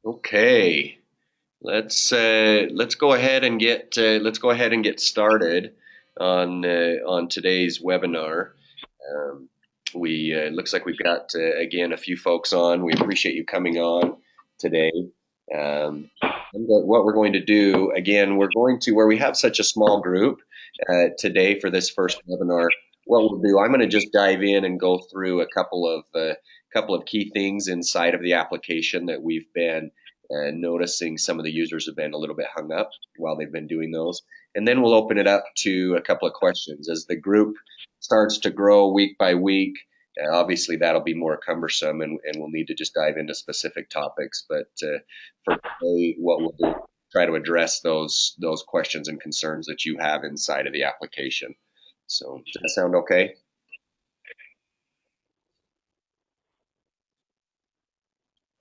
Okay, let's go ahead and get started on today's webinar. Um, we looks like we've got again a few folks on. We appreciate you coming on today. What we're going to do again, we're going to where we have such a small group today for this first webinar. What we'll do, I'm going to just dive in and go through a couple of key things inside of the application that we've been noticing some of the users have been a little bit hung up while they've been doing those. And then we'll open it up to a couple of questions. As the group starts to grow week by week, obviously that'll be more cumbersome and we'll need to just dive into specific topics. But for today, what we'll do, try to address those questions and concerns that you have inside of the application. So does that sound okay?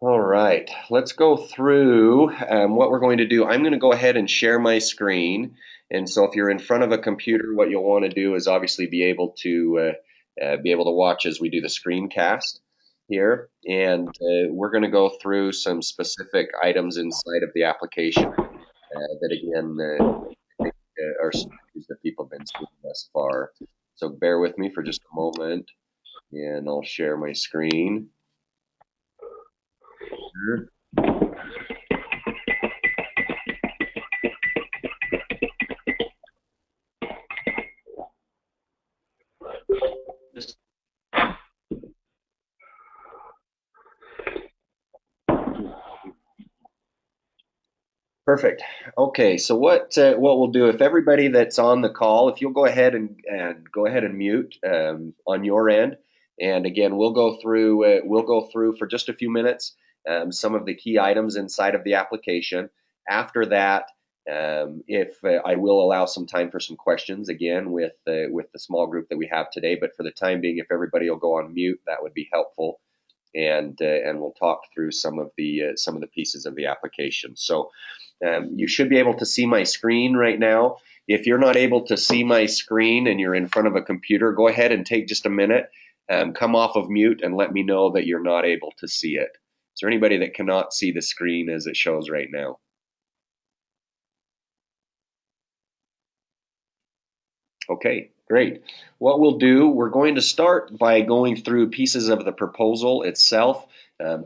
All right, let's go through what we're going to do. I'm going to go ahead and share my screen. And so if you're in front of a computer, what you'll want to do is obviously be able to watch as we do the screencast here. And we're going to go through some specific items inside of the application that again, I think are some issues that people have been seeing thus far. So bear with me for just a moment and I'll share my screen. Perfect. Okay, so what we'll do if everybody that's on the call, if you'll go ahead and go ahead and mute on your end, and again we'll go through for just a few minutes some of the key items inside of the application. After that, if I will allow some time for some questions again with the small group that we have today, but for the time being, if everybody will go on mute, that would be helpful, and we'll talk through some of the pieces of the application. So. You should be able to see my screen right now. If you're not able to see my screen and you're in front of a computer, go ahead and take just a minute, come off of mute and let me know that you're not able to see it. Is there anybody that cannot see the screen as it shows right now? Okay, great. What we'll do, we're going to start by going through pieces of the proposal itself,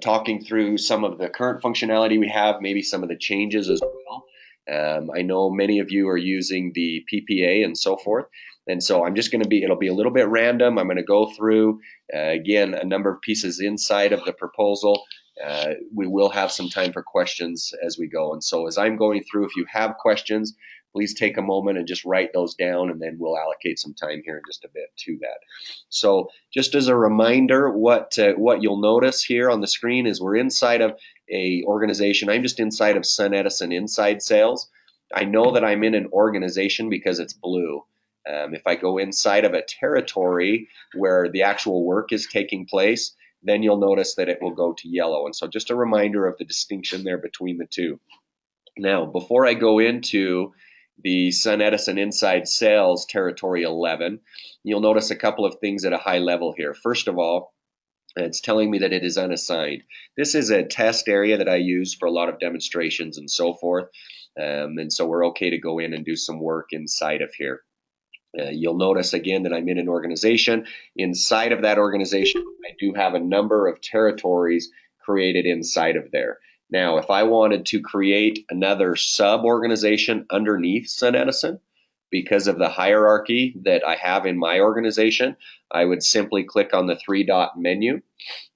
talking through some of the current functionality we have, maybe some of the changes as well. I know many of you are using the PPA and so forth. And so I'm just going to it'll be a little bit random. I'm going to go through, again, a number of pieces inside of the proposal. We will have some time for questions as we go. And so as I'm going through, if you have questions, please take a moment and just write those down, and then we'll allocate some time here in just a bit to that. So just as a reminder, what you'll notice here on the screen is we're inside of a organization. I'm just inside of SunEdison Inside Sales. I know that I'm in an organization because it's blue. If I go inside of a territory where the actual work is taking place, then you'll notice that it will go to yellow. And so just a reminder of the distinction there between the two. Now, before I go into the SunEdison Inside Sales Territory 11, you'll notice a couple of things at a high level here. First of all, it's telling me that it is unassigned. This is a test area that I use for a lot of demonstrations and so forth. And so we're okay to go in and do some work inside of here. You'll notice again that I'm in an organization. Inside of that organization, I do have a number of territories created inside of there. Now, if I wanted to create another sub-organization underneath SunEdison, because of the hierarchy that I have in my organization, I would simply click on the three-dot menu,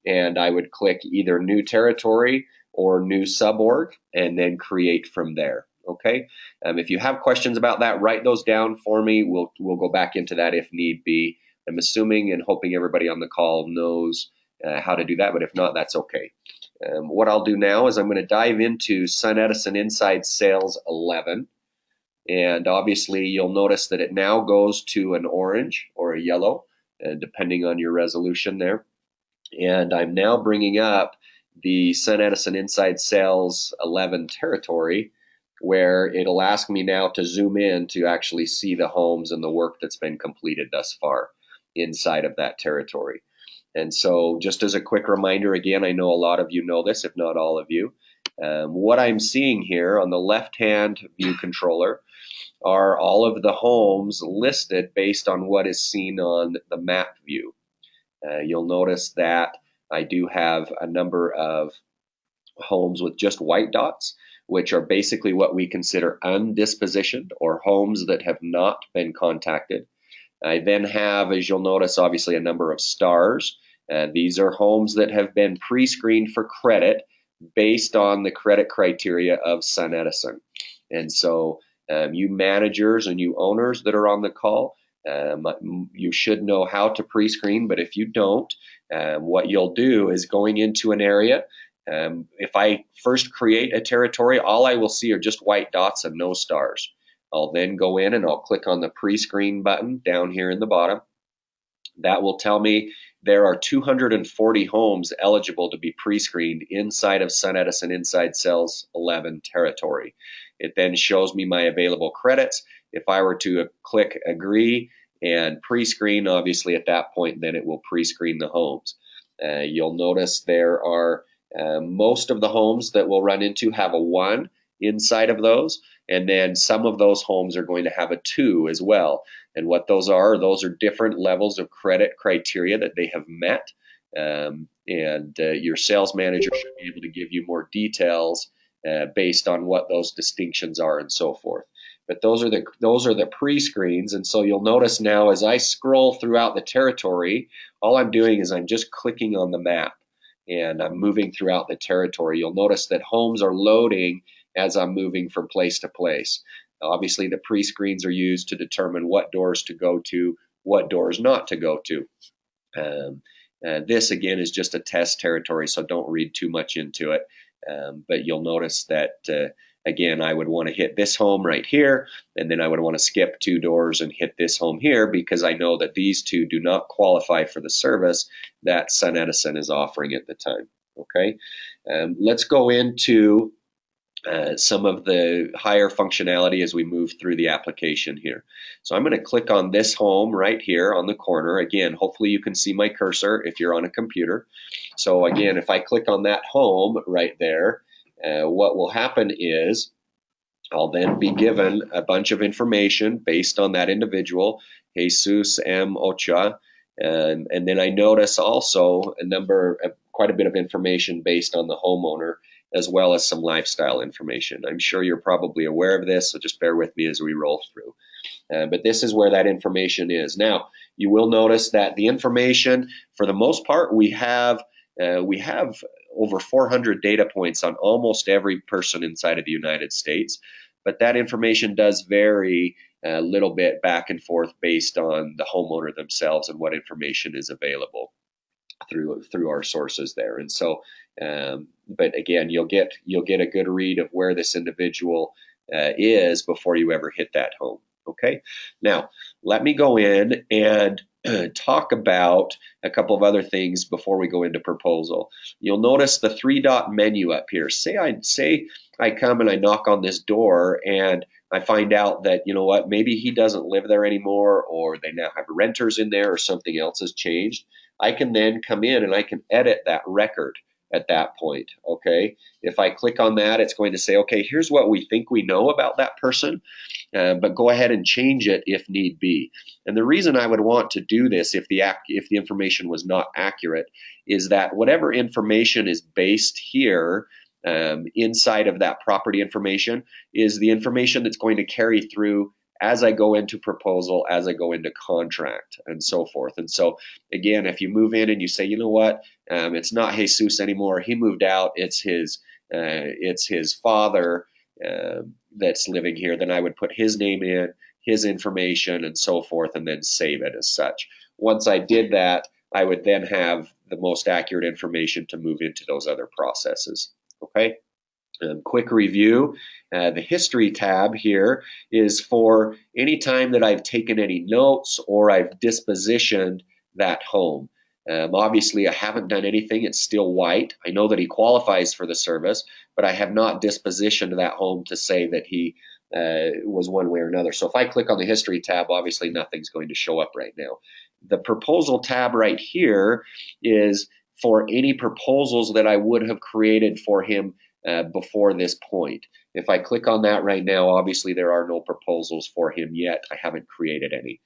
and I would click either New Territory or New Suborg, and then create from there. Okay. If you have questions about that, write those down for me. We'll go back into that if need be. I'm assuming and hoping everybody on the call knows how to do that, but if not, that's okay. What I'll do now is I'm going to dive into SunEdison Inside Sales 11. And obviously, you'll notice that it now goes to an orange or a yellow, depending on your resolution there. And I'm now bringing up the SunEdison Inside Sales 11 territory, where it'll ask me now to zoom in to actually see the homes and the work that's been completed thus far inside of that territory. And so just as a quick reminder, again, I know a lot of you know this, if not all of you, What I'm seeing here on the left-hand view controller are all of the homes listed based on what is seen on the map view. You'll notice that I do have a number of homes with just white dots, which are basically what we consider undispositioned, or homes that have not been contacted. I then have, as you'll notice, obviously a number of stars. These are homes that have been pre-screened for credit based on the credit criteria of SunEdison. And so you managers and you owners that are on the call, you should know how to pre-screen, but if you don't, what you'll do is going into an area. If I first create a territory, all I will see are just white dots and no stars. I'll then go in and I'll click on the pre-screen button down here in the bottom. That will tell me there are 240 homes eligible to be pre-screened inside of SunEdison Inside Sales 11 territory. It then shows me my available credits. If I were to click agree and pre-screen, obviously at that point, then it will pre-screen the homes. You'll notice there are most of the homes that we'll run into have a 1 inside of those, and then some of those homes are going to have a 2 as well. And what those are different levels of credit criteria that they have met. Your sales manager should be able to give you more details based on what those distinctions are and so forth. But those are the pre-screens, and so you'll notice now as I scroll throughout the territory, all I'm doing is I'm just clicking on the map and I'm moving throughout the territory. You'll notice that homes are loading as I'm moving from place to place. Obviously, the pre-screens are used to determine what doors to go to, what doors not to go to. This, again, is just a test territory, so don't read too much into it. But you'll notice that, again, I would want to hit this home right here, and then I would want to skip 2 doors and hit this home here because I know that these 2 do not qualify for the service that SunEdison is offering at the time. Okay, let's go into some of the higher functionality as we move through the application here. So I'm going to click on this home right here on the corner. Again, hopefully you can see my cursor if you're on a computer. So again, if I click on that home right there, what will happen is I'll then be given a bunch of information based on that individual, Jesus M. Ochoa. And then I notice also quite a bit of information based on the homeowner, as well as some lifestyle information. I'm sure you're probably aware of this, so just bear with me as we roll through. But this is where that information is. Now, you will notice that the information, for the most part, we have over 400 data points on almost every person inside of the United States, but that information does vary a little bit back and forth based on the homeowner themselves and what information is available through our sources there. And so, but again, you'll get a good read of where this individual is before you ever hit that home. Okay, now let me go in and talk about a couple of other things before we go into proposal. You'll notice the 3-dot menu up here. Say I come and I knock on this door and I find out that, you know what, maybe he doesn't live there anymore, or they now have renters in there, or something else has changed. I can then come in and I can edit that record at that point. Okay, if I click on that, it's going to say, okay, here's what we think we know about that person, but go ahead and change it if need be. And the reason I would want to do this if the information was not accurate is that whatever information is based here inside of that property information is the information that's going to carry through as I go into proposal, as I go into contract, and so forth. And so, again, if you move in and you say, you know what, it's not Jesus anymore, he moved out, it's his father that's living here, then I would put his name in, his information, and so forth, and then save it as such. Once I did that, I would then have the most accurate information to move into those other processes. Okay. Quick review. The history tab here is for any time that I've taken any notes or I've dispositioned that home. Obviously, I haven't done anything. It's still white. I know that he qualifies for the service, but I have not dispositioned that home to say that he was one way or another. So if I click on the history tab, obviously nothing's going to show up right now. The proposal tab right here is for any proposals that I would have created for him before this point. If I click on that right now, obviously there are no proposals for him yet. I haven't created any.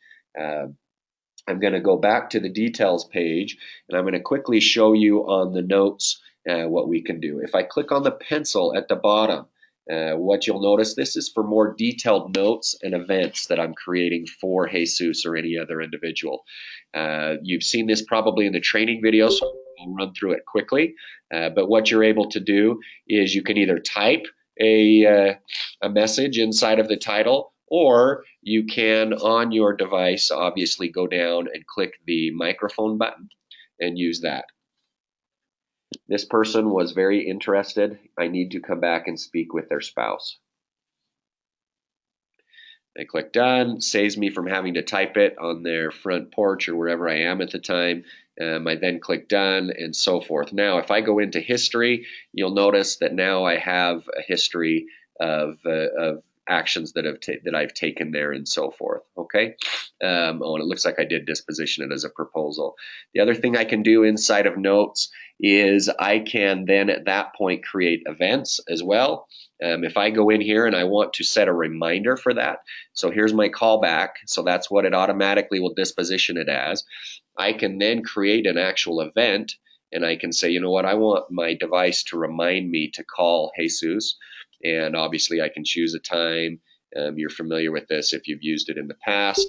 I'm going to go back to the details page, and I'm going to quickly show you on the notes what we can do. If I click on the pencil at the bottom, what you'll notice, this is for more detailed notes and events that I'm creating for Jesus or any other individual. You've seen this probably in the training video, so I'll run through it quickly. But what you're able to do is you can either type a message inside of the title, or you can, on your device, obviously go down and click the microphone button and use that. This person was very interested. I need to come back and speak with their spouse. I click done, saves me from having to type it on their front porch or wherever I am at the time. I then click done and so forth. Now, if I go into history, you'll notice that now I have a history of actions that I've taken there and so forth. Okay. Oh, and it looks like I did disposition it as a proposal. The other thing I can do inside of notes is I can then at that point create events as well. If I go in here and I want to set a reminder for that, so here's my callback, so that's what it automatically will disposition it as. I can then create an actual event, and I can say, you know what, I want my device to remind me to call Jesus, and obviously I can choose a time. You're familiar with this if you've used it in the past.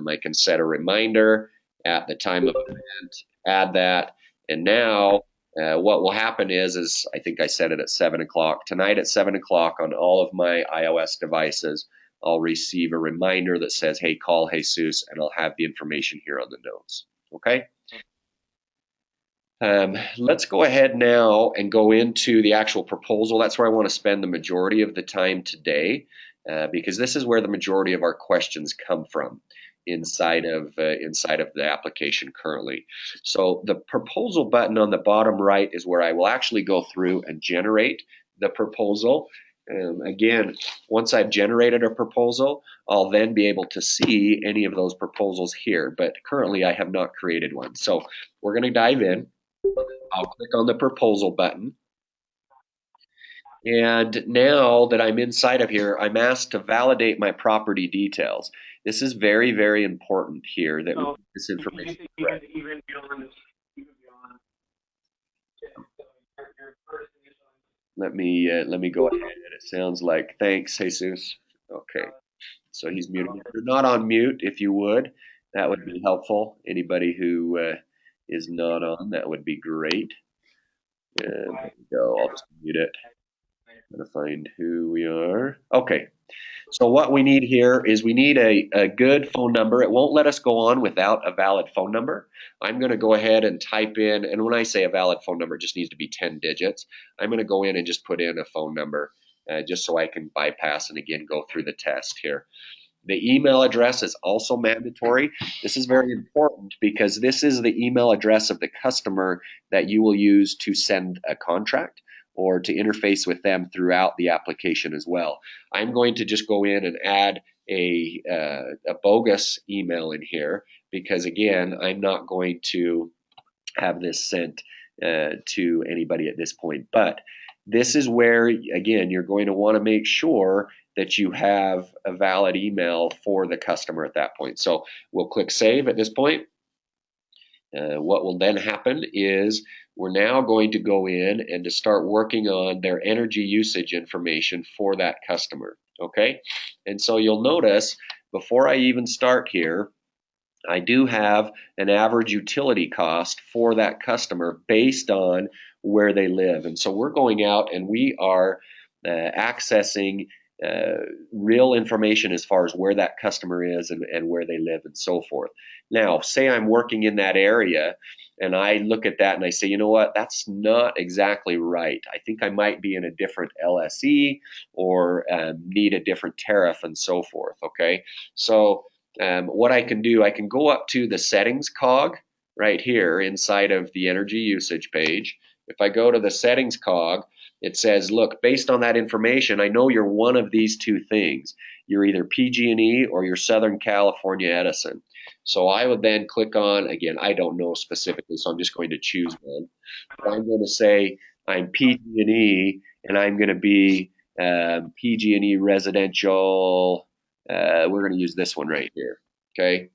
I can set a reminder at the time of event, add that, and now what will happen is I think I set it at 7 o'clock. Tonight at 7 o'clock on all of my iOS devices, I'll receive a reminder that says, hey, call Jesus, and I'll have the information here on the notes. Okay? Let's go ahead now and go into the actual proposal. That's where I want to spend the majority of the time today, because this is where the majority of our questions come from inside of the application currently. So the proposal button on the bottom right is where I will actually go through and generate the proposal. Again, once I've generated a proposal, I'll then be able to see any of those proposals here, but currently I have not created one. So we're going to dive in. I'll click on the proposal button. And now that I'm inside of here, I'm asked to validate my property details. This is very, very important here that we get this information correct. Let me go ahead. It sounds like, thanks, Jesus. Okay, so he's muted. If you're not on mute, if you would, that would be helpful. Anybody who is not on, that would be great. There we go. I'll just mute it. I'm gonna find who we are. Okay. So what we need here is we need a good phone number. It won't let us go on without a valid phone number. I'm going to go ahead and type in, and when I say a valid phone number, it just needs to be 10 digits. I'm going to go in and just put in a phone number just so I can bypass and again go through the test here. The email address is also mandatory. This is very important because this is the email address of the customer that you will use to send a contract or to interface with them throughout the application as well. I'm going to just go in and add a bogus email in here because, again, I'm not going to have this sent to anybody at this point. But this is where, again, you're going to want to make sure that you have a valid email for the customer at that point. So we'll click Save at this point. What will then happen is we're now going to go in and to start working on their energy usage information for that customer, okay? And so you'll notice before I even start here, I do have an average utility cost for that customer based on where they live. And so we're going out and we are accessing real information as far as where that customer is and where they live and so forth. Now, say I'm working in that area and I look at that and I say, you know what, that's not exactly right. I think I might be in a different LSE or need a different tariff and so forth, okay? So what I can do, I can go up to the settings cog right here inside of the energy usage page. If I go to the settings cog, it says, look, based on that information, I know you're one of these two things. You're either PG&E or you're Southern California Edison. So I would then click on, again, I don't know specifically, so I'm just going to choose one. But I'm going to say I'm PG&E and I'm going to be PG&E residential. We're going to use this one right here. Okay,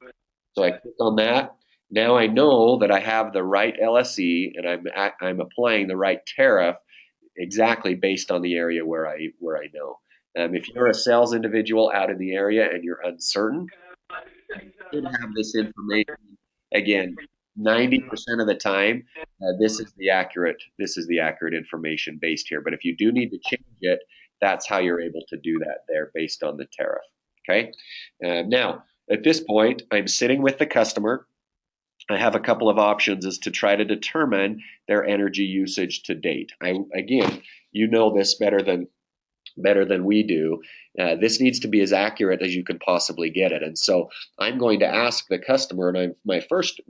so I click on that. Now I know that I have the right LSE and I'm applying the right tariff exactly based on the area where I know. If you're a sales individual out in the area and you're uncertain, you should have this information again. 90% of the time, this is the accurate information based here. But if you do need to change it, that's how you're able to do that there based on the tariff. Okay. Now, at this point, I'm sitting with the customer. I have a couple of options as to try to determine their energy usage to date. Again, you know this better than we do. This needs to be as accurate as you can possibly get it. And so I'm going to ask the customer, and my first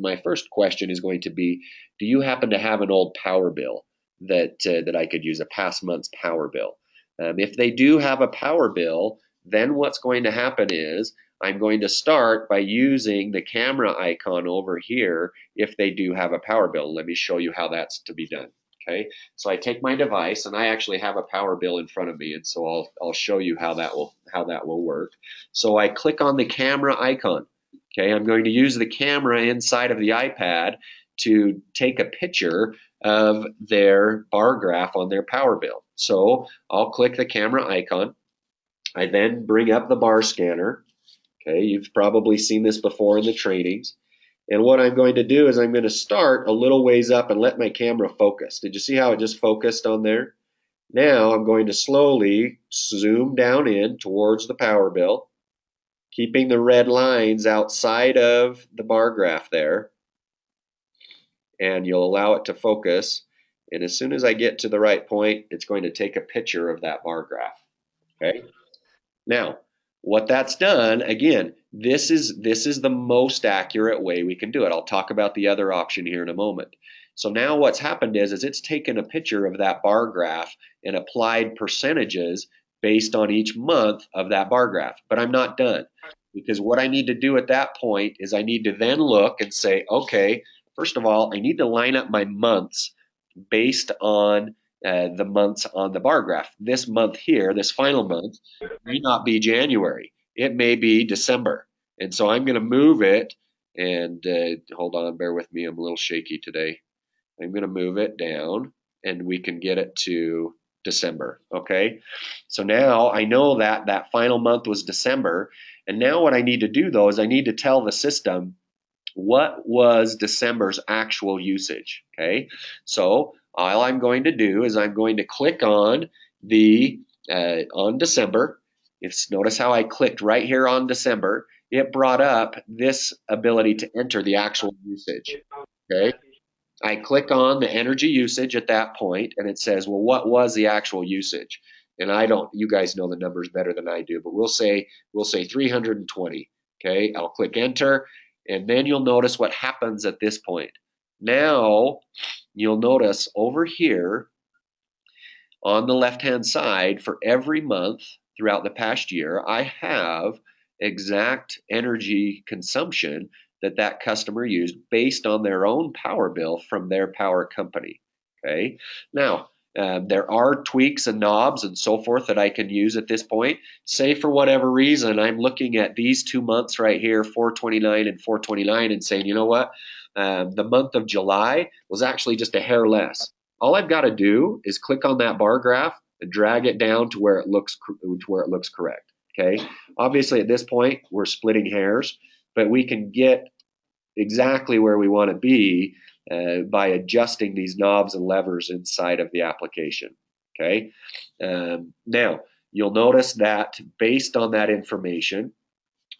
question is going to be, do you happen to have an old power bill that I could use, a past month's power bill? If they do have a power bill, then what's going to happen is I'm going to start by using the camera icon over here if they do have a power bill. Let me show you how that's to be done. Okay, so I take my device, and I actually have a power bill in front of me, and so I'll show you how that will work. So I click on the camera icon. Okay, I'm going to use the camera inside of the iPad to take a picture of their bar graph on their power bill. So I'll click the camera icon. I then bring up the bar scanner. Okay, you've probably seen this before in the trainings. And what I'm going to do is I'm going to start a little ways up and let my camera focus. Did you see how it just focused on there? Now I'm going to slowly zoom down in towards the power bill, keeping the red lines outside of the bar graph there. And you'll allow it to focus. And as soon as I get to the right point, it's going to take a picture of that bar graph. Okay. Now, what that's done, again, this is the most accurate way we can do it. I'll talk about the other option here in a moment. So now what's happened is it's taken a picture of that bar graph and applied percentages based on each month of that bar graph. But I'm not done, because what I need to do at that point is I need to then look and say, okay, first of all, I need to line up my months based on the months on the bar graph. This month here, this final month, may not be January. It may be December. And so I'm going to move it. And hold on, bear with me. I'm a little shaky today. I'm going to move it down, and we can get it to December. Okay. So now I know that that final month was December. And now what I need to do, though, is I need to tell the system what was December's actual usage. Okay. So all I'm going to do is I'm going to click on the on December. Notice how I clicked right here on December. It brought up this ability to enter the actual usage. Okay. I click on the energy usage at that point, and it says, well, what was the actual usage? And I don't, you guys know the numbers better than I do, but we'll say 320. Okay. I'll click enter, and then you'll notice what happens at this point. Now you'll notice over here on the left-hand side, for every month throughout the past year, I have exact energy consumption that customer used based on their own power bill from their power company. Okay. Now, there are tweaks and knobs and so forth that I can use at this point. Say for whatever reason, I'm looking at these 2 months right here, 429 and 429, and saying, you know what? The month of July was actually just a hair less. All I've got to do is click on that bar graph and drag it down to where it looks correct. Okay. Obviously, at this point, we're splitting hairs, but we can get exactly where we want to be by adjusting these knobs and levers inside of the application. Okay. Now, you'll notice that based on that information,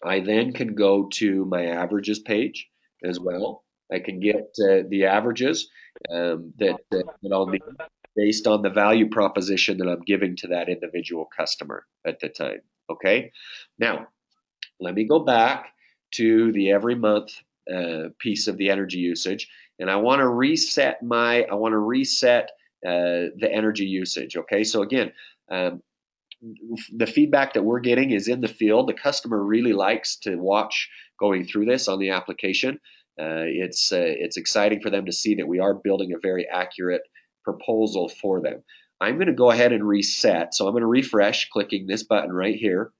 I then can go to my averages page as well. I can get the averages that I'll need based on the value proposition that I'm giving to that individual customer at the time. Okay. Now, let me go back to the every month piece of the energy usage, and I want to reset the energy usage. Okay. So again, the feedback that we're getting is in the field. The customer really likes to watch going through this on the application. It's exciting for them to see that we are building a very accurate proposal for them. I'm going to go ahead and reset. So I'm going to refresh, clicking this button right here.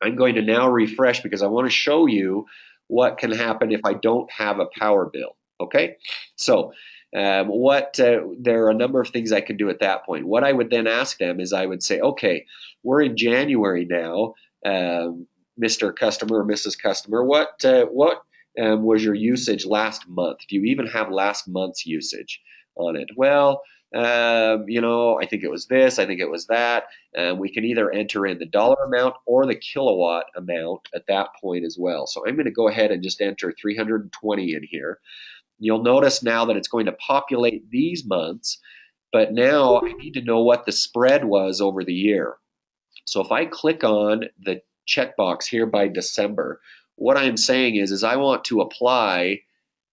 I'm going to now refresh because I want to show you what can happen if I don't have a power bill. Okay, so there are a number of things I can do at that point. What I would then ask them is I would say, okay, we're in January now, Mr. Customer or Mrs. Customer. What was your usage last month? Do you even have last month's usage on it? Well, I think it was this, I think it was that. We can either enter in the dollar amount or the kilowatt amount at that point as well. So I'm going to go ahead and just enter 320 in here. You'll notice now that it's going to populate these months, but now I need to know what the spread was over the year. So if I click on the checkbox here by December, what I'm saying is I want to apply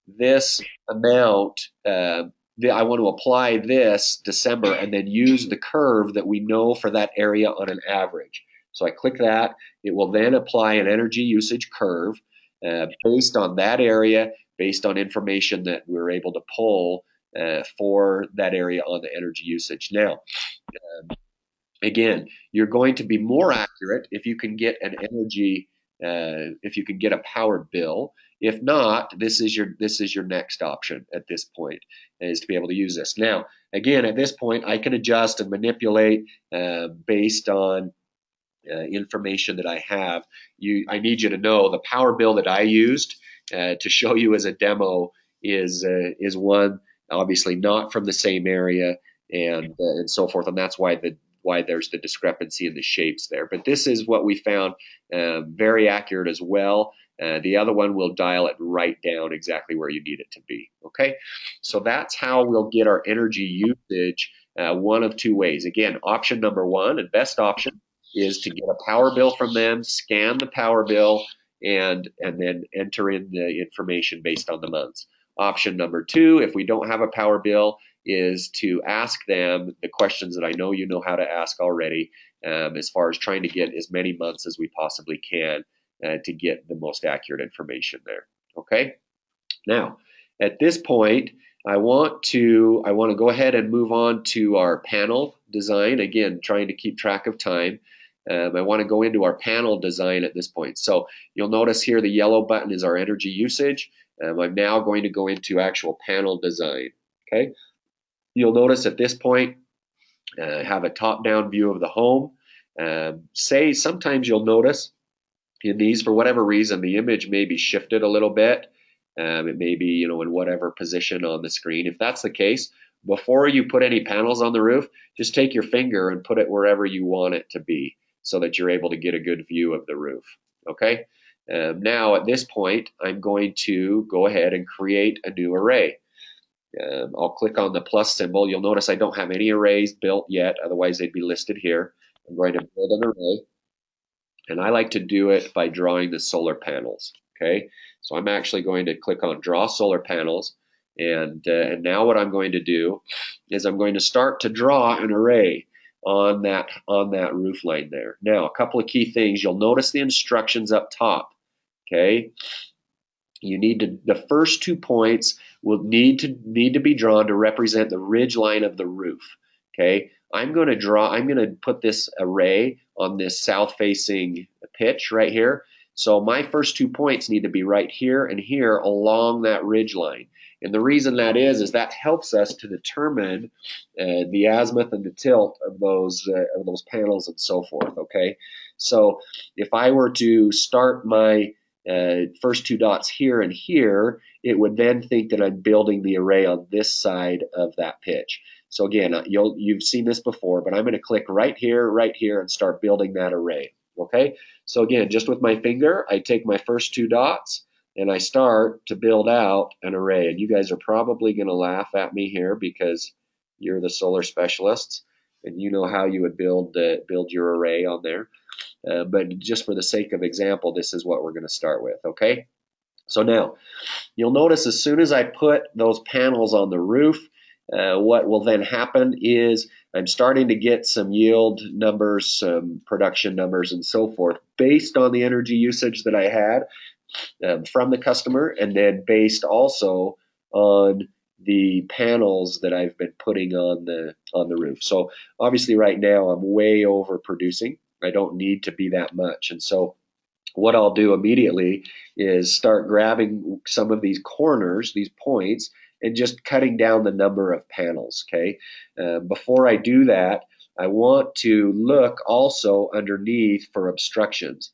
this amount. I want to apply this December and then use the curve that we know for that area on an average. So I click that. It will then apply an energy usage curve based on that area, based on information that we're able to pull for that area on the energy usage. Now, again, you're going to be more accurate if you can get an energy, if you can get a power bill. If not, this is your next option at this point, is to be able to use this. Now, again, at this point, I can adjust and manipulate based on information that I have. I need you to know the power bill that I used to show you as a demo is one obviously not from the same area and so forth, and that's why there's the discrepancy in the shapes there. But this is what we found very accurate as well. The other one will dial it right down exactly where you need it to be. Okay, so that's how we'll get our energy usage one of two ways. Again, option number one and best option is to get a power bill from them, scan the power bill, and then enter in the information based on the months. Option number two, if we don't have a power bill, is to ask them the questions that I know you know how to ask already, as far as trying to get as many months as we possibly can to get the most accurate information there. Okay. Now, at this point, I want to go ahead and move on to our panel design. Again, trying to keep track of time. I want to go into our panel design at this point. So you'll notice here the yellow button is our energy usage. I'm now going to go into actual panel design. Okay. You'll notice at this point, have a top-down view of the home. Say sometimes you'll notice in these, for whatever reason, the image may be shifted a little bit. It may be, in whatever position on the screen. If that's the case, before you put any panels on the roof, just take your finger and put it wherever you want it to be so that you're able to get a good view of the roof. Okay. Now at this point, I'm going to go ahead and create a new array. I'll click on the plus symbol. You'll notice I don't have any arrays built yet, otherwise they'd be listed here. I'm going to build an array, and I like to do it by drawing the solar panels. Okay, so I'm actually going to click on Draw Solar Panels, and now what I'm going to do is I'm going to start to draw an array on that roof line there. Now, a couple of key things. You'll notice the instructions up top. Okay. You need to, the first 2 points will need to be drawn to represent the ridge line of the roof. Okay, I'm going to put this array on this south facing pitch right here. So my first 2 points need to be right here and here along that ridge line. And the reason that is that helps us to determine the azimuth and the tilt of those panels and so forth. Okay, so if I were to start my first 2 dots here and here, it would then think that I'm building the array on this side of that pitch. So again, you've seen this before, but I'm going to click right here, and start building that array. Okay, so again, just with my finger, I take my first 2 dots and I start to build out an array. And you guys are probably going to laugh at me here because you're the solar specialists and you know how you would build your array on there. But just for the sake of example, this is what we're going to start with, okay? So now, you'll notice as soon as I put those panels on the roof, what will then happen is I'm starting to get some yield numbers, some production numbers, and so forth based on the energy usage that I had from the customer, and then based also on the panels that I've been putting on the roof. So obviously right now I'm way overproducing. I don't need to be that much. And so what I'll do immediately is start grabbing some of these corners, these points, and just cutting down the number of panels, okay? Before I do that, I want to look also underneath for obstructions.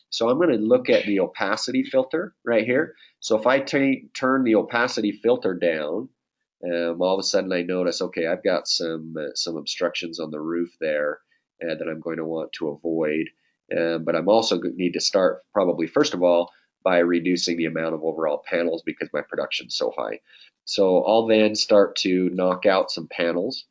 So I'm going to look at the opacity filter right here. So if I turn the opacity filter down, all of a sudden I notice, okay, I've got some obstructions on the roof there that I'm going to want to avoid. But I'm also going to need to start probably first of all by reducing the amount of overall panels because my production's so high. So I'll then start to knock out some panels.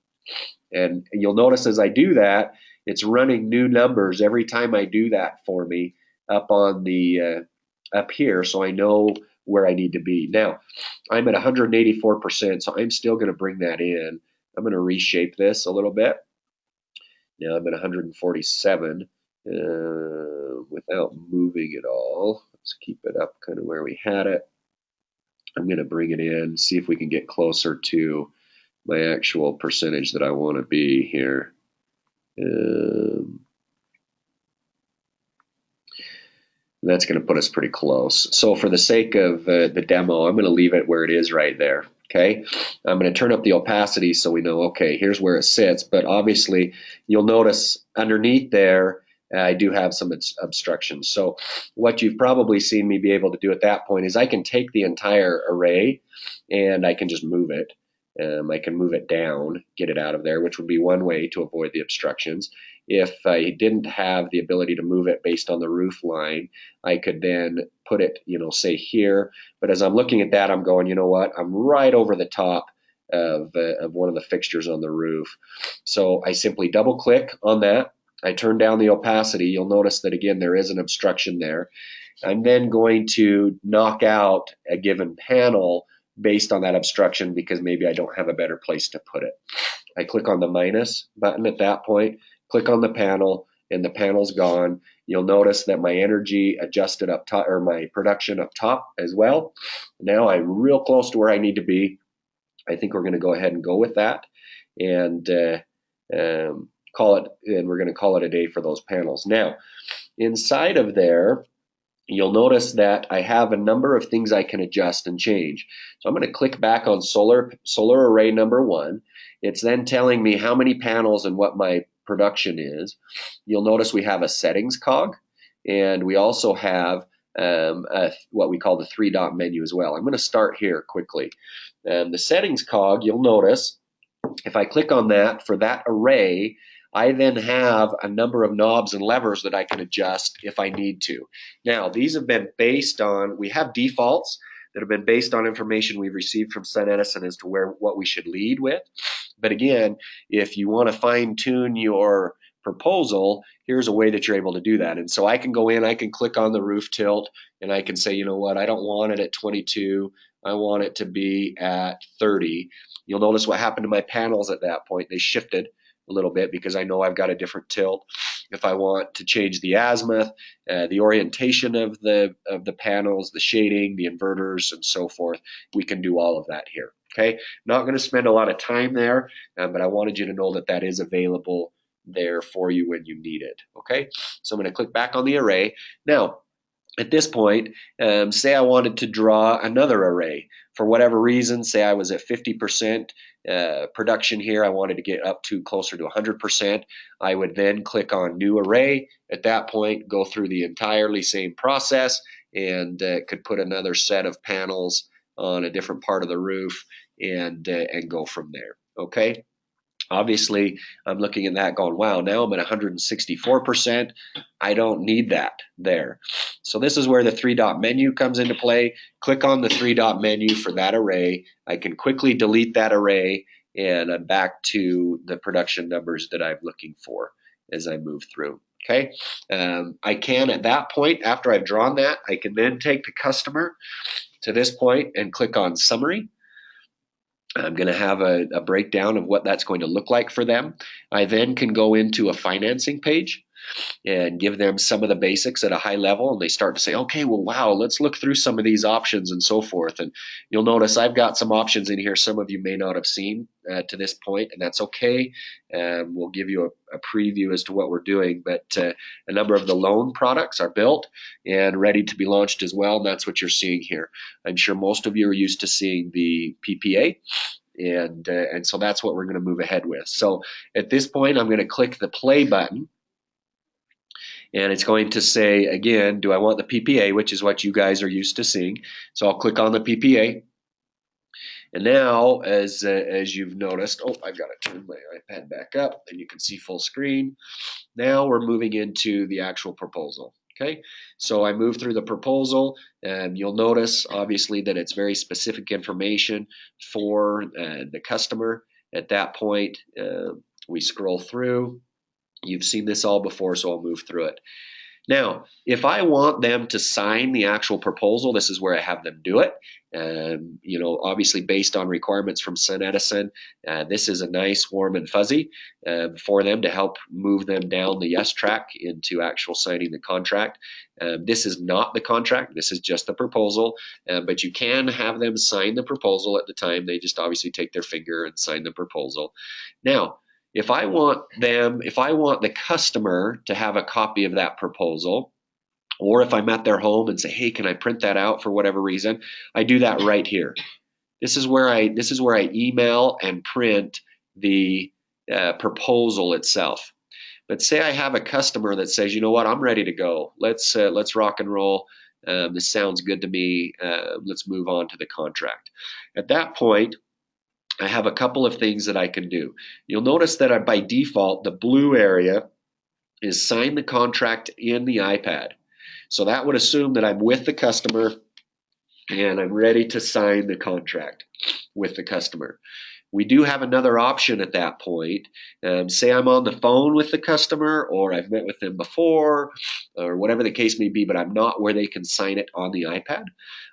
And you'll notice as I do that, it's running new numbers every time I do that for me up on the up here, so I know where I need to be. Now, I'm at 184%, so I'm still going to bring that in. I'm going to reshape this a little bit. Now I'm at 147 without moving it all. Let's keep it up kind of where we had it. I'm going to bring it in, see if we can get closer to my actual percentage that I want to be here. That's going to put us pretty close. So for the sake of the demo, I'm going to leave it where it is right there. Okay, I'm going to turn up the opacity so we know, okay, here's where it sits. But obviously, you'll notice underneath there, I do have some obstructions. So what you've probably seen me be able to do at that point is I can take the entire array and I can just move it. I can move it down, get it out of there, which would be one way to avoid the obstructions. If I didn't have the ability to move it based on the roof line, I could then put it, say here. But as I'm looking at that, I'm going, you know what? I'm right over the top of one of the fixtures on the roof. So I simply double click on that. I turn down the opacity. You'll notice that again, there is an obstruction there. I'm then going to knock out a given panel based on that obstruction because maybe I don't have a better place to put it. I click on the minus button at that point, click on the panel, and the panel's gone. You'll notice that my energy adjusted up top, or my production up top as well. Now I'm real close to where I need to be. I think we're going to go ahead and go with that and call it, and we're going to call it a day for those panels. Now, inside of there, you'll notice that I have a number of things I can adjust and change. So I'm going to click back on solar array number 1. It's then telling me how many panels and what my production is. You'll notice we have a settings cog, and we also have what we call the 3-dot menu as well. I'm going to start here quickly. The settings cog, you'll notice, if I click on that for that array, I then have a number of knobs and levers that I can adjust if I need to. Now, these have been based on, we have defaults that have been based on information we've received from SunEdison as to what we should lead with. But again, if you want to fine tune your proposal, here's a way that you're able to do that. And so I can go in, I can click on the roof tilt, and I can say, you know what, I don't want it at 22. I want it to be at 30. You'll notice what happened to my panels at that point. They shifted a little bit because I know I've got a different tilt. If I want to change the azimuth, the orientation of the panels, the shading, the inverters, and so forth, we can do all of that here. Okay, not going to spend a lot of time there, but I wanted you to know that that is available there for you when you need it. Okay, so I'm going to click back on the array. Now, at this point, say I wanted to draw another array. For whatever reason, say I was at 50% production here, I wanted to get up to closer to 100%. I would then click on New Array. At that point, go through the entirely same process and could put another set of panels on a different part of the roof and go from there. Okay. Obviously, I'm looking at that going, wow, now I'm at 164%. I don't need that there. So this is where the 3-dot menu comes into play. Click on the 3-dot menu for that array. I can quickly delete that array, and I'm back to the production numbers that I'm looking for as I move through. Okay, I can at that point, after I've drawn that, I can then take the customer to this point and click on Summary. I'm going to have a breakdown of what that's going to look like for them. I then can go into a financing page. and give them some of the basics at a high level, and they start to say, okay, well, wow, let's look through some of these options and so forth. And you'll notice I've got some options in here some of you may not have seen to this point, and that's okay. We'll give you a preview as to what we're doing, but a number of the loan products are built and ready to be launched as well, and that's what you're seeing here. I'm sure most of you are used to seeing the PPA, and so that's what we're going to move ahead with. So at this point, I'm going to click the play button, and it's going to say, again, do I want the PPA, which is what you guys are used to seeing. So I'll click on the PPA. And now, as you've noticed, oh, I've got to turn my iPad back up, and you can see full screen. Now we're moving into the actual proposal. Okay, so I move through the proposal, and you'll notice, obviously, that it's very specific information for the customer. At that point, we scroll through. You've seen this all before, so I'll move through it. Now, if I want them to sign the actual proposal, this is where I have them do it. Obviously based on requirements from SunEdison, this is a nice warm and fuzzy for them to help move them down the yes track into actual signing the contract. This is not the contract, this is just the proposal, but you can have them sign the proposal at the time. They just obviously take their finger and sign the proposal. Now, if I want the customer to have a copy of that proposal, or if I'm at their home and say, hey, can I print that out for whatever reason, I do that right here. This is where I email and print the proposal itself. But say I have a customer that says, you know what, I'm ready to go. Let's rock and roll. This sounds good to me. Let's move on to the contract. At that point, I have a couple of things that I can do. You'll notice that by default, the blue area is sign the contract in the iPad. So that would assume that I'm with the customer and I'm ready to sign the contract with the customer. We do have another option at that point. Say I'm on the phone with the customer, or I've met with them before, or whatever the case may be, but I'm not where they can sign it on the iPad.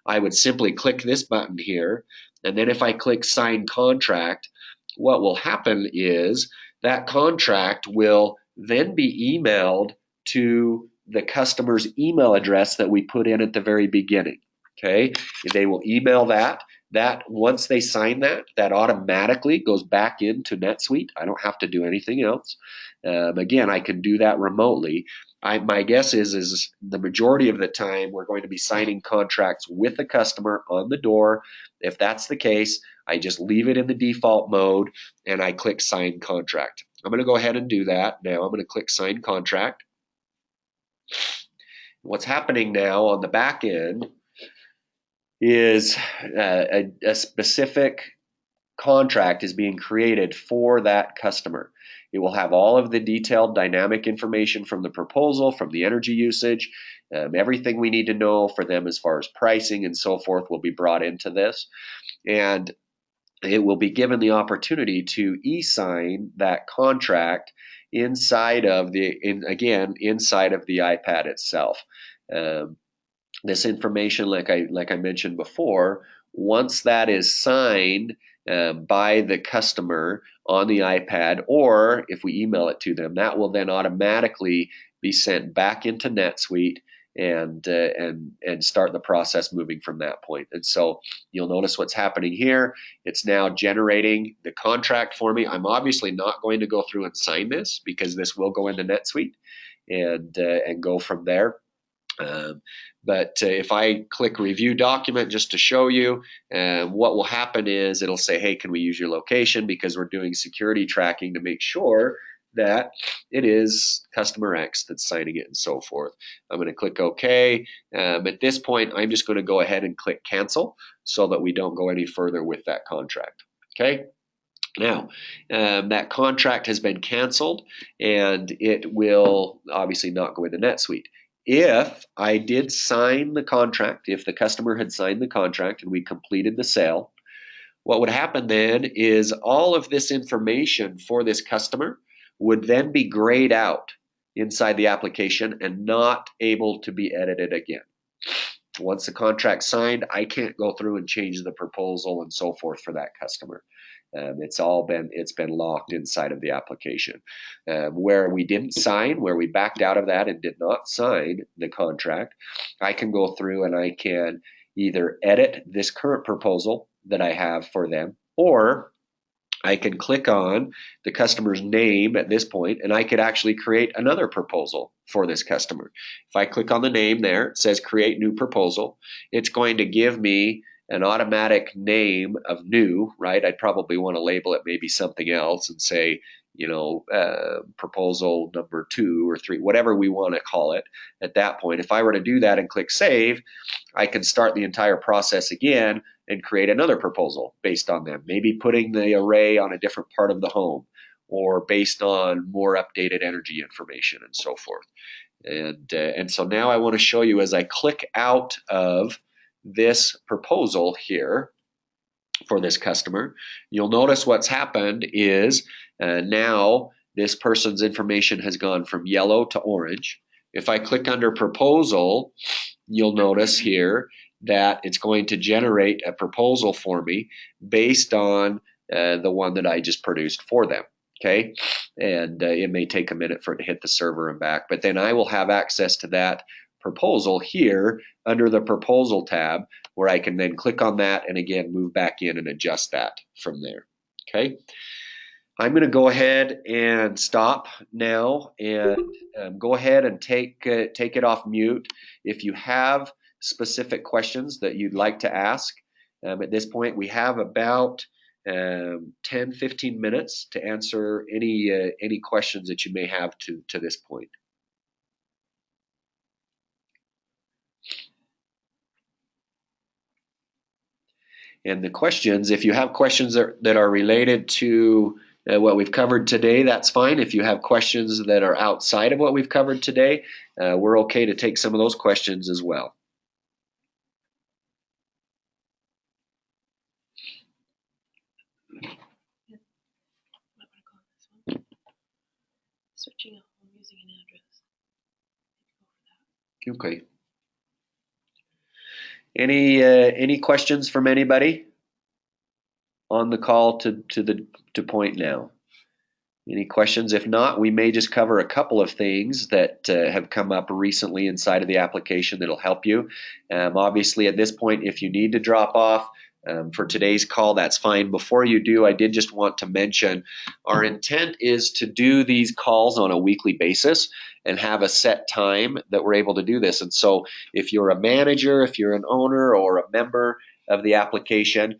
I would simply click this button here, and then if I click sign contract, what will happen is that contract will then be emailed to the customer's email address that we put in at the very beginning. Okay, they will email that. Once they sign that automatically goes back into NetSuite. I don't have to do anything else. Again, I can do that remotely. My guess is the majority of the time we're going to be signing contracts with the customer on the door. If that's the case, I just leave it in the default mode and I click sign contract. I'm going to go ahead and do that. Now I'm going to click sign contract. What's happening now on the back end is a specific contract is being created for that customer. It will have all of the detailed dynamic information from the proposal, from the energy usage, everything we need to know for them as far as pricing and so forth will be brought into this. And it will be given the opportunity to e-sign that contract inside of the iPad itself. This information, like I mentioned before, once that is signed by the customer on the iPad, or if we email it to them, that will then automatically be sent back into NetSuite and start the process moving from that point. And so you'll notice what's happening here. It's now generating the contract for me. I'm obviously not going to go through and sign this because this will go into NetSuite and go from there. But if I click review document just to show you, what will happen is it'll say, hey, can we use your location, because we're doing security tracking to make sure that it is customer X that's signing it and so forth. I'm going to click OK. At this point, I'm just going to go ahead and click cancel so that we don't go any further with that contract. Okay. Now, that contract has been canceled and it will obviously not go into NetSuite. If I did sign the contract, if the customer had signed the contract and we completed the sale, what would happen then is all of this information for this customer would then be grayed out inside the application and not able to be edited again. Once the contract's signed, I can't go through and change the proposal and so forth for that customer. It's been locked inside of the application. Where we didn't sign, where we backed out of that and did not sign the contract, I can go through and I can either edit this current proposal that I have for them, or I can click on the customer's name at this point, and I could actually create another proposal for this customer. If I click on the name there, it says create new proposal. It's going to give me an automatic name of new, right? I'd probably want to label it maybe something else and say, proposal number 2 or 3, whatever we want to call it at that point. If I were to do that and click save, I can start the entire process again and create another proposal based on them, maybe putting the array on a different part of the home or based on more updated energy information and so forth. And so now I want to show you as I click out of this proposal here for this customer, you'll notice what's happened is now this person's information has gone from yellow to orange. If I click under proposal, you'll notice here that it's going to generate a proposal for me based on the one that I just produced for them. Okay, and it may take a minute for it to hit the server and back, but then I will have access to that proposal here under the proposal tab, where I can then click on that and again move back in and adjust that from there. Okay, I'm going to go ahead and stop now and go ahead and take it off mute. If you have specific questions that you'd like to ask, at this point we have about 10-15 minutes to answer any questions that you may have to this point. And the questions, if you have questions that are related to what we've covered today, that's fine. If you have questions that are outside of what we've covered today, we're okay to take some of those questions as well. Searching a home using an address. Okay. Any questions from anybody on the call to point now? Any questions? If not, we may just cover a couple of things that have come up recently inside of the application that'll help you. Obviously, at this point, if you need to drop off for today's call, that's fine. Before you do, I did just want to mention our intent is to do these calls on a weekly basis and have a set time that we're able to do this. And so if you're a manager, if you're an owner or a member of the application,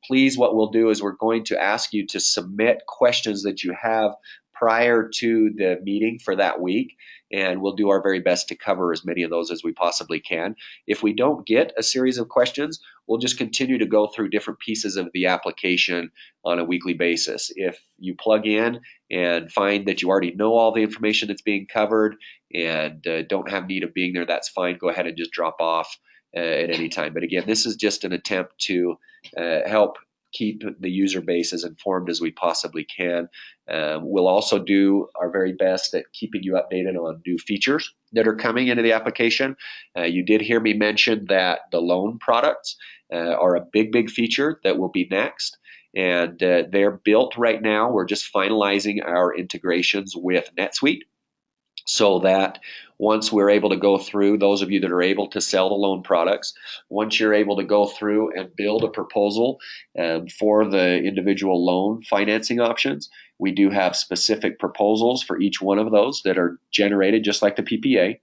please, what we'll do is we're going to ask you to submit questions that you have prior to the meeting for that week, and we'll do our very best to cover as many of those as we possibly can. If we don't get a series of questions, we'll just continue to go through different pieces of the application on a weekly basis. If you plug in and find that you already know all the information that's being covered and don't have need of being there, that's fine. Go ahead and just drop off at any time. But again, this is just an attempt to help keep the user base as informed as we possibly can. We'll also do our very best at keeping you updated on new features that are coming into the application. You did hear me mention that the loan products are a big feature that will be next. And they're built right now. We're just finalizing our integrations with NetSuite, so that once we're able to go through, those of you that are able to sell the loan products, once you're able to go through and build a proposal for the individual loan financing options, we do have specific proposals for each one of those that are generated just like the PPA.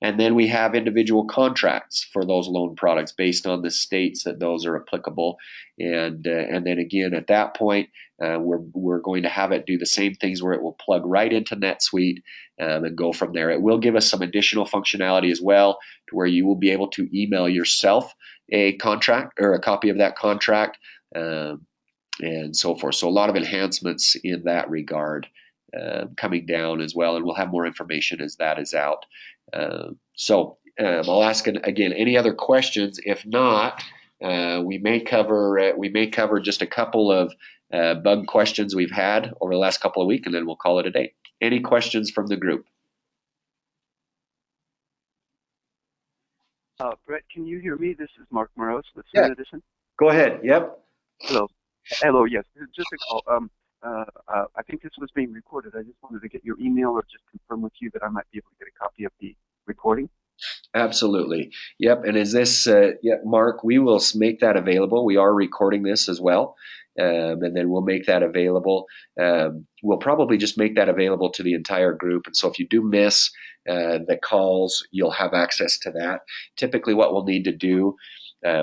And then we have individual contracts for those loan products based on the states that those are applicable. And then again, at that point, we're going to have it do the same things where it will plug right into NetSuite and go from there. It will give us some additional functionality as well, to where you will be able to email yourself a contract or a copy of that contract and so forth. So a lot of enhancements in that regard coming down as well, and we'll have more information as that is out. So I'll ask again any other questions. If not, we may cover just a couple of bug questions we've had over the last couple of weeks, and then we'll call it a day. Any questions from the group? Brett, can you hear me? This is Mark Morose with Smith Edison. Go ahead. Yep. Hello. Hello, yes, just a call. I think this was being recorded. I just wanted to get your email or just confirm with you that I might be able to get a copy of the recording. Absolutely. Yep. And is this, yeah, Mark, we will make that available. We are recording this as well. And then we'll make that available. We'll probably just make that available to the entire group. And so if you do miss the calls, you'll have access to that. Typically, what we'll need to do,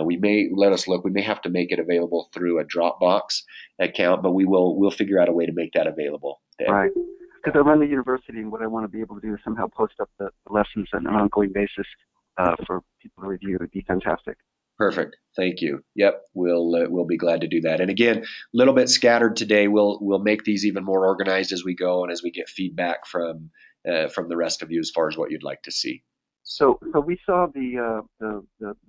we may let us look. We may have to make it available through a Dropbox account, but we'll figure out a way to make that available. Right. Because I run the university, and what I want to be able to do is somehow post up the lessons on an ongoing basis for people to review. It'd be fantastic. Perfect. Thank you. Yep, we'll be glad to do that. And again, a little bit scattered today. We'll make these even more organized as we go and as we get feedback from the rest of you as far as what you'd like to see. So we saw the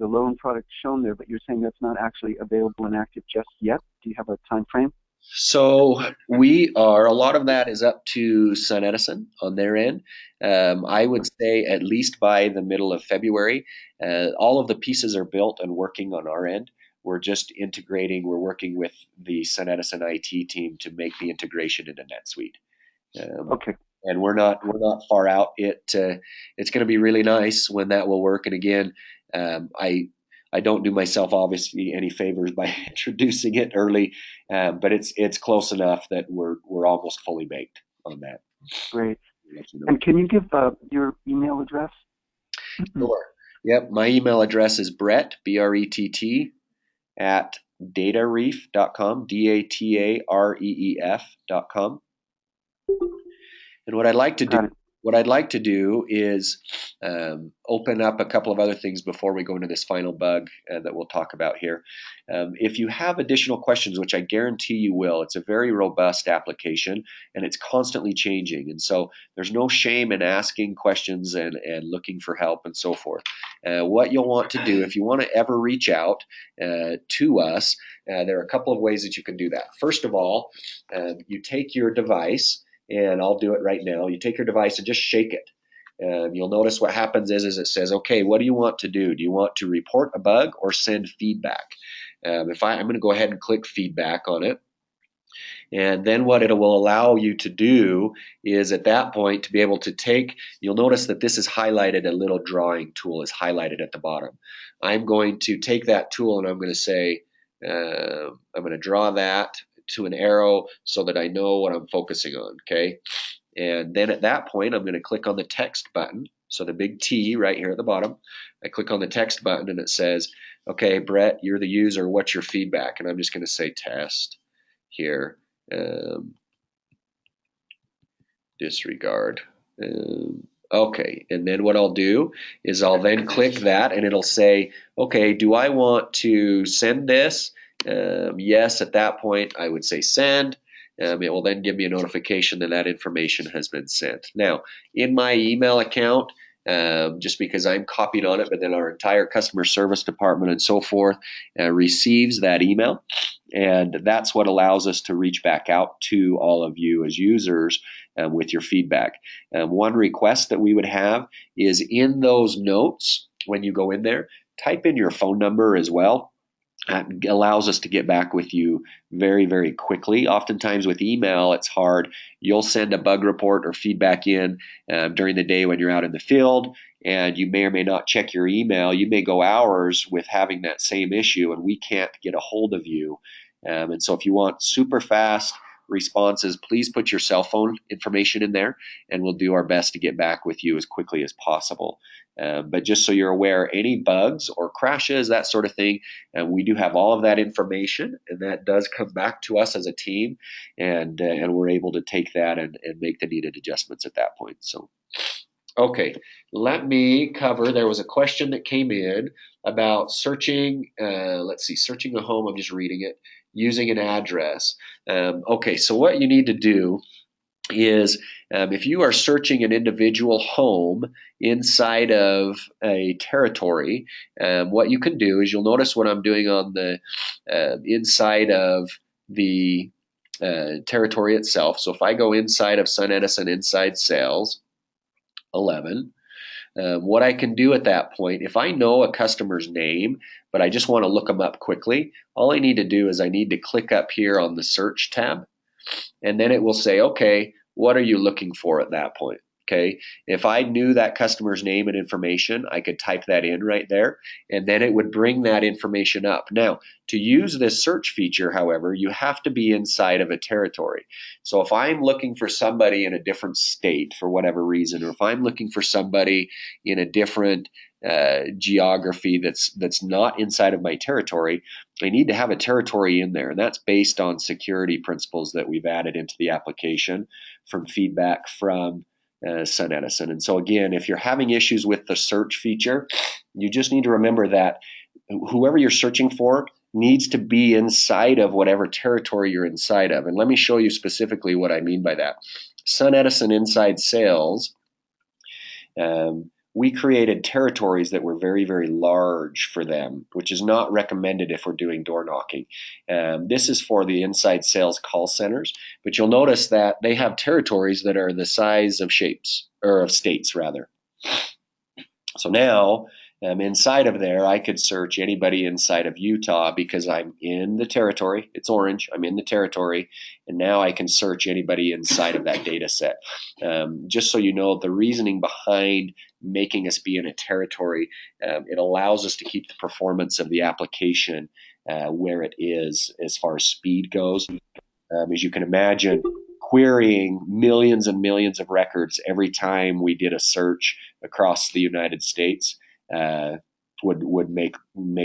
loan product shown there, but you're saying that's not actually available and active just yet. Do you have a time frame? So we are, a lot of that is up to SunEdison on their end. I would say at least by the middle of February, all of the pieces are built and working on our end. We're just integrating, we're working with the SunEdison IT team to make the integration into NetSuite. Um, Okay, and we're not far out. It's going to be really nice when that will work. And again, I don't do myself obviously any favors by introducing it early, but it's close enough that we're almost fully baked on that. great. Let you know. And can you give your email address? Sure. Yep. My email address is Brett, Brett, at datareef.com, DATAREEF.com. And Got it. what I'd like to do is open up a couple of other things before we go into this final bug that we'll talk about here. If you have additional questions, which I guarantee you will, it's a very robust application and it's constantly changing. And so there's no shame in asking questions and looking for help and so forth. What you'll want to do, if you want to ever reach out to us, there are a couple of ways that you can do that. First of all, you take your device, and I'll do it right now. You take your device and just shake it. You'll notice what happens is it says, okay, what do you want to do? Do you want to report a bug or send feedback? I'm going to go ahead and click feedback on it. And then what it will allow you to do is at that point to be able to take, you'll notice that this is highlighted, a little drawing tool is highlighted at the bottom. I'm going to take that tool and I'm going to say, I'm going to draw that to an arrow so that I know what I'm focusing on, okay? And then at that point, I'm going to click on the text button. So the big T right here at the bottom, I click on the text button and it says, okay, Brett, you're the user, what's your feedback? And I'm just going to say test here. Disregard. Okay, and then what I'll do is I'll then click that and it'll say, okay, do I want to send this? Yes, at that point I would say send. It will then give me a notification that that information has been sent. Now, in my email account, just because I'm copied on it, but then our entire customer service department and so forth receives that email. And that's what allows us to reach back out to all of you as users with your feedback. One request that we would have is in those notes, when you go in there, type in your phone number as well. Allows us to get back with you very, very quickly. Oftentimes with email, it's hard. You'll send a bug report or feedback in during the day when you're out in the field, and you may or may not check your email. You may go hours with having that same issue, and we can't get a hold of you. And so if you want super fast responses, please put your cell phone information in there, and we'll do our best to get back with you as quickly as possible. But just so you're aware, any bugs or crashes, that sort of thing, we do have all of that information, and that does come back to us as a team, and we're able to take that and make the needed adjustments at that point. So, okay, let me cover. There was a question that came in about searching. Let's see, searching a home. I'm just reading it using an address. Okay, so what you need to do is if you are searching an individual home inside of a territory, what you can do is you'll notice what I'm doing on the inside of the territory itself. So if I go inside of SunEdison inside sales 11, What I can do at that point, if I know a customer's name, but I just want to look them up quickly, all I need to do is I need to click up here on the search tab, and then it will say, okay, what are you looking for at that point? Okay, if I knew that customer's name and information, I could type that in right there, and then it would bring that information up. Now, to use this search feature, however, you have to be inside of a territory. So if I'm looking for somebody in a different state for whatever reason, or if I'm looking for somebody in a different geography that's not inside of my territory, I need to have a territory in there, and that's based on security principles that we've added into the application from feedback from SunEdison. And so again, if you're having issues with the search feature, you just need to remember that whoever you're searching for needs to be inside of whatever territory you're inside of. And let me show you specifically what I mean by that. SunEdison Inside Sales, we created territories that were very, very large for them, which is not recommended if we're doing door knocking. This is for the inside sales call centers, but you'll notice that they have territories that are the size of shapes, or of states rather. So now, inside of there, I could search anybody inside of Utah because I'm in the territory. It's orange. I'm in the territory. And now I can search anybody inside of that data set. Just so you know, the reasoning behind making us be in a territory, it allows us to keep the performance of the application where it is as far as speed goes. As you can imagine, querying millions and millions of records every time we did a search across the United States would make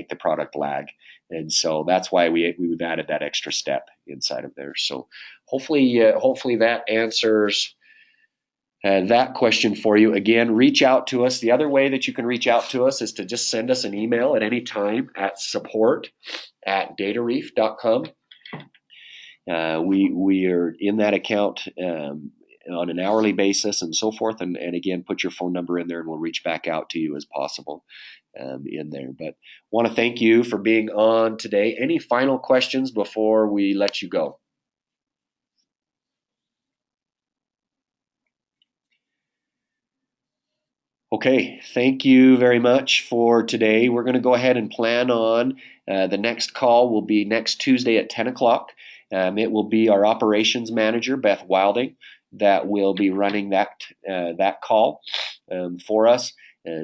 the product lag, and so that's why we've added that extra step inside of there. So hopefully that answers that question for you. Again, reach out to us. The other way that you can reach out to us is to just send us an email at any time at support@datareef.com. We are in that account on an hourly basis and so forth. And again, put your phone number in there and we'll reach back out to you as possible in there. But want to thank you for being on today. Any final questions before we let you go? Okay, thank you very much for today. We're going to go ahead and plan on the next call will be next Tuesday at 10 o'clock. It will be our operations manager, Beth Wilding, that will be running that call for us.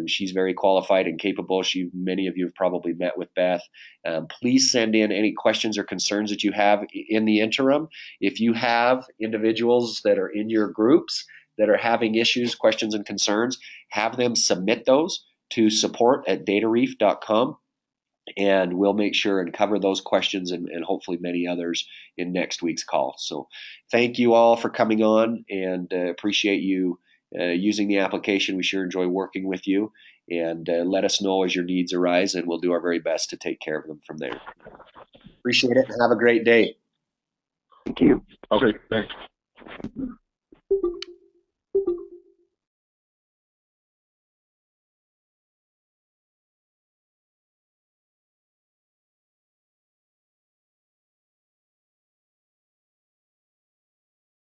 She's very qualified and capable. Many of you have probably met with Beth. Please send in any questions or concerns that you have in the interim. If you have individuals that are in your groups that are having issues, questions, and concerns, have them submit those to support@datareef.com. And we'll make sure and cover those questions and hopefully many others in next week's call. So thank you all for coming on, and appreciate you using the application. We sure enjoy working with you, and let us know as your needs arise, and we'll do our very best to take care of them from there. Appreciate it, and have a great day. Thank you. Okay, thanks.